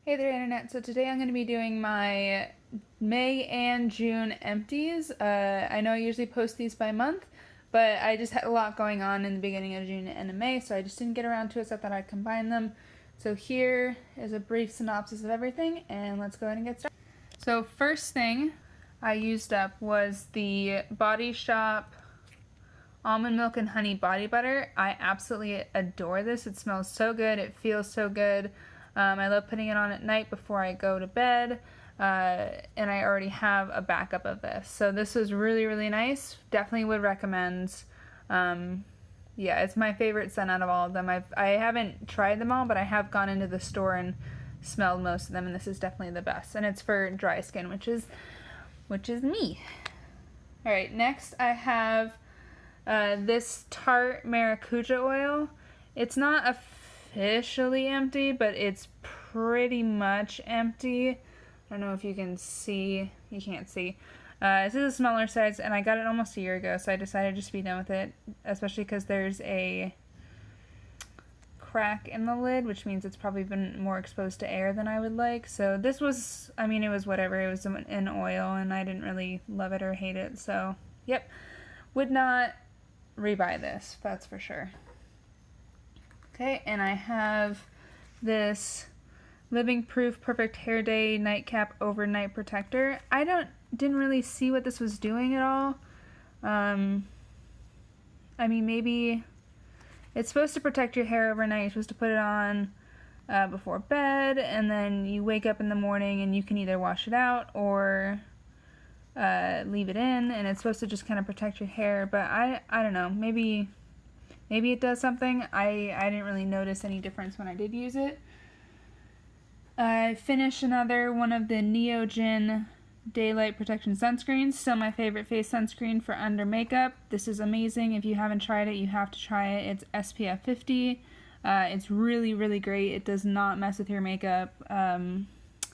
Hey there, Internet. So today I'm going to be doing my May and June empties. I know I usually post these by month, but I just had a lot going on in the beginning of June and in May, so I just didn't get around to it, so I thought I'd combine them. So here is a brief synopsis of everything, and let's go ahead and get started. So first thing I used up was the Body Shop Almond Milk and Honey Body Butter. I absolutely adore this. It smells so good. It feels so good. I love putting it on at night before I go to bed, and I already have a backup of this. So this was really, really nice. Definitely would recommend. Yeah, it's my favorite scent out of all of them. I haven't tried them all, but I have gone into the store and smelled most of them, and this is definitely the best. And it's for dry skin, which is me. All right, next I have this Tarte Maracuja Oil. It's not officially empty, but it's pretty much empty. I don't know if you can see. You can't see. This is a smaller size, and I got it almost a year ago, so I decided just to be done with it, especially because there's a crack in the lid, which means it's probably been more exposed to air than I would like. So this was, I mean, it was whatever. It was an oil, and I didn't really love it or hate it. So, yep. Would not rebuy this, that's for sure. Okay, and I have this Living Proof Perfect Hair Day Nightcap Overnight Protector. I didn't really see what this was doing at all. I mean, maybe it's supposed to protect your hair overnight. You're supposed to put it on before bed, and then you wake up in the morning and you can either wash it out or leave it in, and it's supposed to just kind of protect your hair. But I don't know. Maybe it does something. I didn't really notice any difference when I did use it. I finished another one of the Neogen Daylight Protection Sunscreens. Still my favorite face sunscreen for under makeup. This is amazing. If you haven't tried it, you have to try it. It's SPF 50. It's really, really great. It does not mess with your makeup.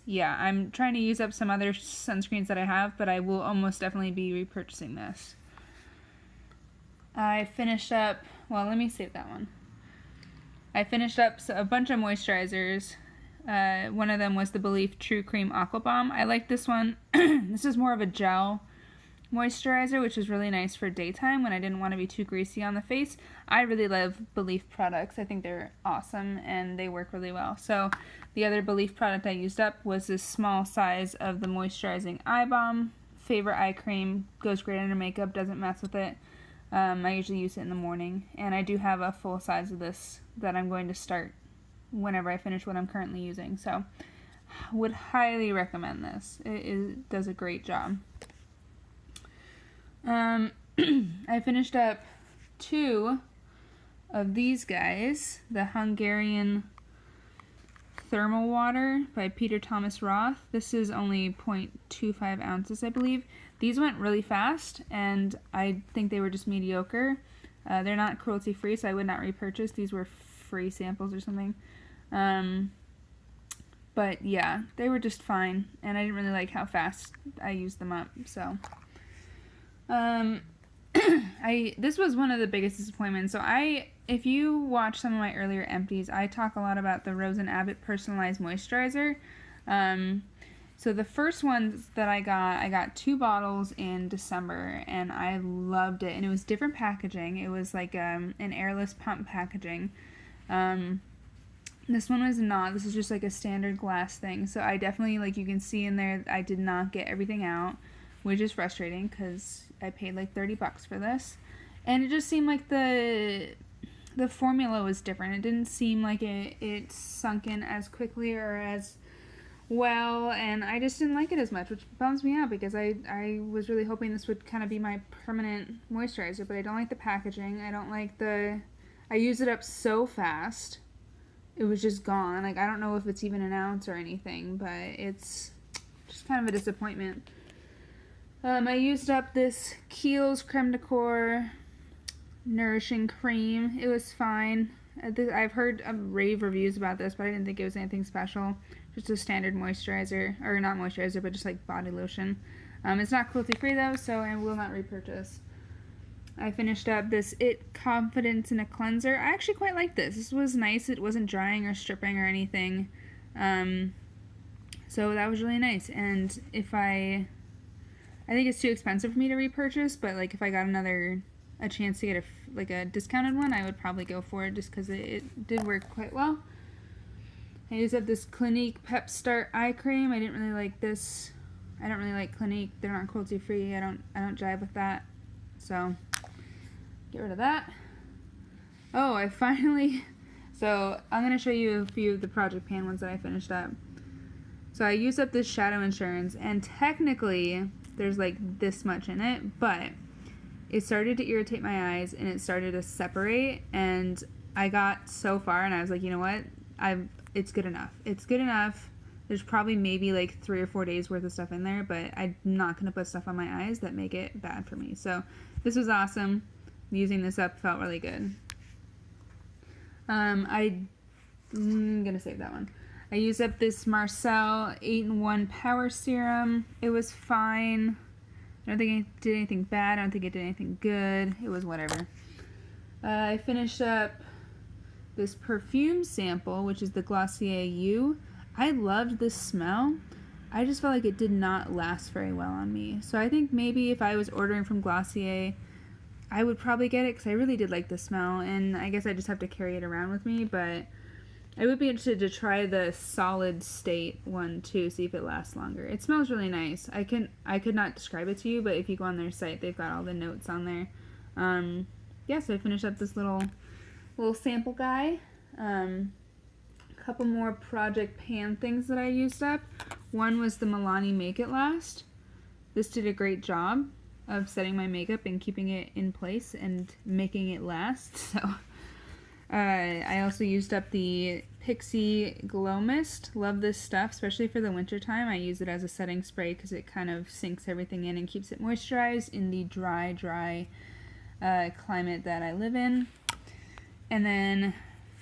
Yeah, I'm trying to use up some other sunscreens that I have, but I will almost definitely be repurchasing this. I finished up, well, let me save that one. I finished up a bunch of moisturizers. One of them was the Belief True Cream Aqua Bomb. I like this one. This is more of a gel moisturizer, which is really nice for daytime when I didn't want to be too greasy on the face. I really love Belief products. I think they're awesome and they work really well. So the other Belief product I used up was this small size of the Moisturizing Eye Balm. Favorite eye cream. Goes great under makeup, doesn't mess with it. I usually use it in the morning, and I do have a full size of this that I'm going to start whenever I finish what I'm currently using. So would highly recommend this. It does a great job. I finished up 2 of these guys, the Hungarian Thermal Water by Peter Thomas Roth. This is only 0.25 ounces, I believe. These went really fast, and I think they were just mediocre. They're not cruelty-free, so I would not repurchase. These were free samples or something. But yeah, they were just fine, and I didn't really like how fast I used them up, so. This was one of the biggest disappointments. So if you watch some of my earlier empties, I talk a lot about the Rose and Abbott Personalized Moisturizer. So the first ones that I got 2 bottles in December, and I loved it. And it was different packaging. It was like an airless pump packaging. This one was not. This is just like a standard glass thing. So I definitely, like you can see in there, I did not get everything out, which is frustrating because I paid like $30 for this. And it just seemed like the formula was different. It didn't seem like it sunk in as quickly or as well, and I just didn't like it as much, which bums me out because I was really hoping this would kind of be my permanent moisturizer, but I don't like the packaging. I don't like I used it up so fast. It was just gone. Like, I don't know if it's even an ounce or anything, but it's just kind of a disappointment. I used up this Kiehls Creme de Corps Nourishing Cream. It was fine. I've heard rave reviews about this, but I didn't think it was anything special. Just a standard moisturizer, or not moisturizer, but just like body lotion. It's not cruelty free though, so I will not repurchase. I finished up this It Confidence in a Cleanser. I actually quite like this. This was nice. It wasn't drying or stripping or anything. So that was really nice. And if I think it's too expensive for me to repurchase, but like if I got a chance to get a discounted one, I would probably go for it just because it did work quite well. I used up this Clinique Pep Start eye cream. I didn't really like this. I don't really like Clinique. They're not cruelty free. I don't jive with that. So get rid of that. Oh, so I'm gonna show you a few of the Project Pan ones that I finished up. So I used up this Shadow Insurance, and technically there's like this much in it, but it started to irritate my eyes and it started to separate, and I got so far and I was like, you know what? It's good enough. It's good enough. There's probably maybe like 3 or 4 days worth of stuff in there, but I'm not going to put stuff on my eyes that make it bad for me. So this was awesome. Using this up felt really good. I'm going to save that one. I used up this Marcel 8-in-1 Power Serum. It was fine. I don't think it did anything bad. I don't think it did anything good. It was whatever. I finished up this perfume sample, which is the Glossier You. I loved this smell. I just felt like it did not last very well on me. So I think maybe if I was ordering from Glossier, I would probably get it because I really did like the smell, and I guess I just have to carry it around with me, but I would be interested to try the solid state one too, see if it lasts longer. It smells really nice. I could not describe it to you, but if you go on their site, they've got all the notes on there. Yeah, so I finished up this little sample guy. A couple more Project Pan things that I used up. One was the Milani Make It Last. This did a great job of setting my makeup and keeping it in place and making it last. So I also used up the Pixi Glow Mist. Love this stuff, especially for the winter time. I use it as a setting spray because it kind of sinks everything in and keeps it moisturized in the dry climate that I live in. And then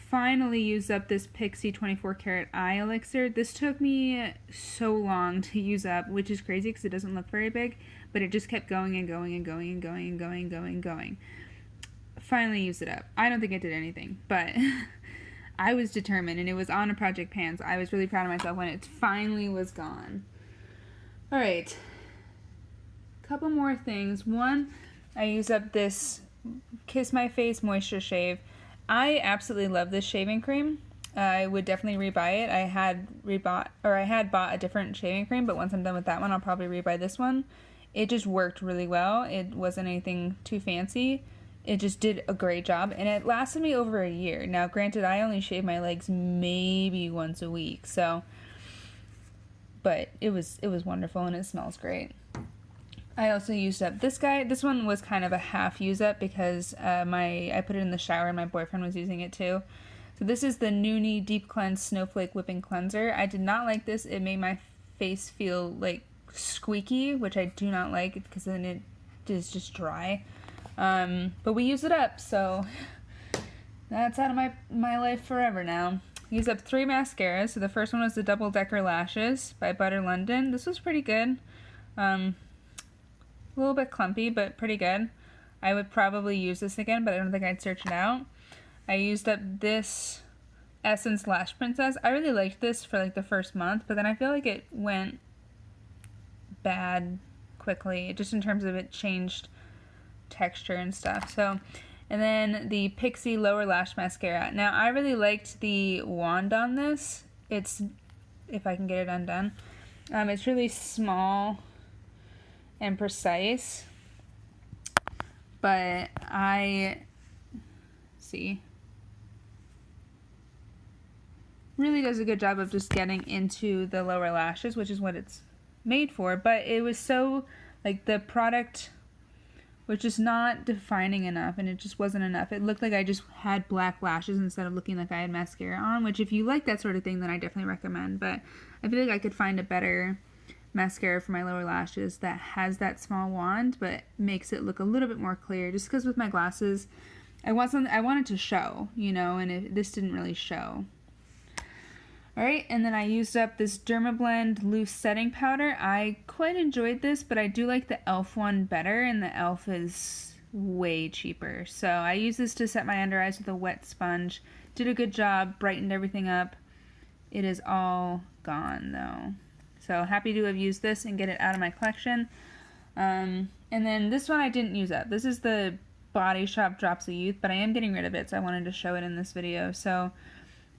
finally used up this Pixi 24 Karat Eye Elixir. This took me so long to use up, which is crazy because it doesn't look very big, but it just kept going and going and going and going and going and going and going. Finally used it up. I don't think it did anything, but I was determined, and it was on a Project Pan, so I was really proud of myself when it finally was gone. Alright, couple more things. One, I used up this Kiss My Face Moisture Shave. I absolutely love this shaving cream. I would definitely rebuy it. I had bought a different shaving cream, but once I'm done with that one, I'll probably rebuy this one. It just worked really well. It wasn't anything too fancy. It just did a great job, and it lasted me over a year. Now, granted, I only shave my legs maybe once a week, but it was wonderful, and it smells great. I also used up this guy. This one was kind of a half use up because I put it in the shower and my boyfriend was using it too. So this is the Noonie Deep Cleanse Snowflake Whipping Cleanser. I did not like this. It made my face feel like squeaky, which I do not like because then it is just dry. But we use it up, so that's out of my life forever now. Used up 3 mascaras. So the first one was the Double Decker Lashes by Butter London. This was pretty good. A little bit clumpy, but pretty good. I would probably use this again, but I don't think I'd search it out. I used up this Essence Lash Princess. I really liked this for like the first month, but then I feel like it went bad quickly, just in terms of it changed texture and stuff. So, and then the Pixi Lower Lash Mascara. Now, I really liked the wand on this. It's, if I can get it undone, it's really small and precise, but really does a good job of just getting into the lower lashes, which is what it's made for. But it was so, like, the product was just not defining enough, and it just wasn't enough. It looked like I just had black lashes instead of looking like I had mascara on, which if you like that sort of thing, then I definitely recommend. But I feel like I could find a better mascara for my lower lashes that has that small wand but makes it look a little bit more clear, just because with my glasses I wanted to show, you know, and this didn't really show. Alright, and then I used up this Dermablend Loose Setting Powder. I quite enjoyed this, but I do like the e.l.f. one better, and the e.l.f. is way cheaper. So I used this to set my under eyes with a wet sponge. Did a good job, brightened everything up. It is all gone though. So happy to have used this and get it out of my collection. And then this one I didn't use up. This is the Body Shop Drops of Youth, but I am getting rid of it, so I wanted to show it in this video. So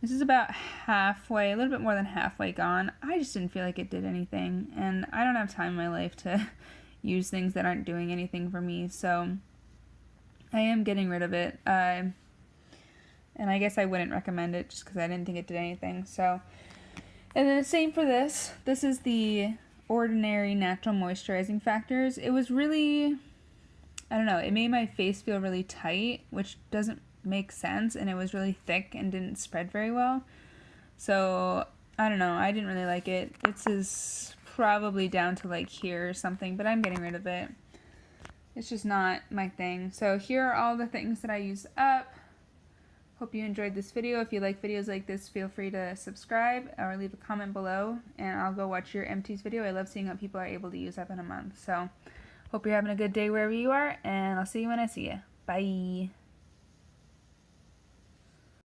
this is about halfway, a little bit more than halfway gone. I just didn't feel like it did anything, and I don't have time in my life to use things that aren't doing anything for me, so I am getting rid of it. And I guess I wouldn't recommend it just because I didn't think it did anything. So, and then the same for this. This is the Ordinary Natural Moisturizing Factors. It was really, I don't know, it made my face feel really tight, which doesn't make sense, and it was really thick and didn't spread very well. So, I don't know, I didn't really like it. This is probably down to like here or something, but I'm getting rid of it. It's just not my thing. So here are all the things that I used up. Hope you enjoyed this video. If you like videos like this, feel free to subscribe or leave a comment below, and I'll go watch your empties video. I love seeing what people are able to use up in a month. So hope you're having a good day wherever you are, and I'll see you when I see you. Bye.